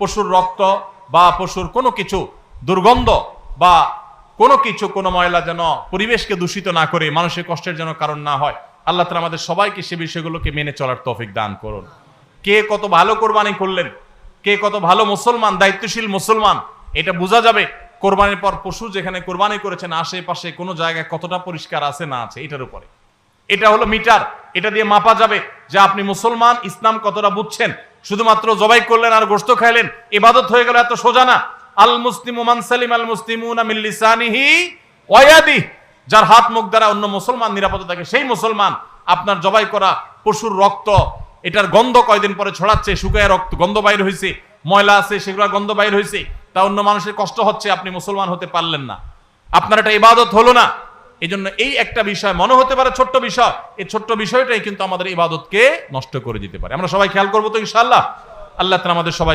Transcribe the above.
পশুর রক্ত বা পশুর কোনো কিছু দুর্গন্ধ বা কোনো কিছু, কোনো ময়লা যেন পরিবেশকে দূষিত না করে, মানুষের কষ্টের যেন কারণ না হয়। আল্লাহ তাআলা আমাদের সবাইকে সে বিষয়গুলোকে মেনে চলার তৌফিক দান করুন। কে কত ভালো কোরবানি করলেন, কে কত ভালো মুসলমান, দায়িত্বশীল মুসলমান, এটা বোঝা যাবে কোরবানির পর পশু যেখানে কোরবানি করেছেন আশেপাশে কোনো জায়গায় কতটা পরিষ্কার আছে না আছে, এটার উপরে। এটা হলো মিটার, এটা দিয়ে মাপা যাবে যে আপনি মুসলমান, ইসলাম কতটা বুঝছেন। শুধুমাত্র জবাই করলেন আর গোশত খাইলেন, ইবাদত হয়ে গেল, এত সোজা না। আল মুসলিমু মান সালিম আল মুসলিমুনা মিন লিসানিহি ওয়া ইয়াদিহি, যার হাত মুখ দ্বারা অন্য মুসলমান নিরাপদে থাকে, সেই মুসলমান। আপনার জবাই করা পশুর রক্ত, এটার গন্ধ কয়দিন পরে ছড়াচ্ছে, শুকায় রক্ত গন্ধ বাইর হয়েছে, ময়লা আছে সেগুলোর গন্ধ বাইর হয়েছে, তা অন্য মানুষের কষ্ট হচ্ছে, আপনি মুসলমান হতে পারলেন না, আপনার এটা ইবাদত হলো না। এই জন্য এই একটা বিষয় মনে হতে পারে ছোট্ট বিষয়, এই ছোট্ট বিষয়টাই কিন্তু আমাদের ইবাদতকে নষ্ট করে দিতে পারে। আমরা সবাই খেয়াল করবো তো ইনশাআল্লাহ। আল্লাহ তাআলা আমাদের সবাই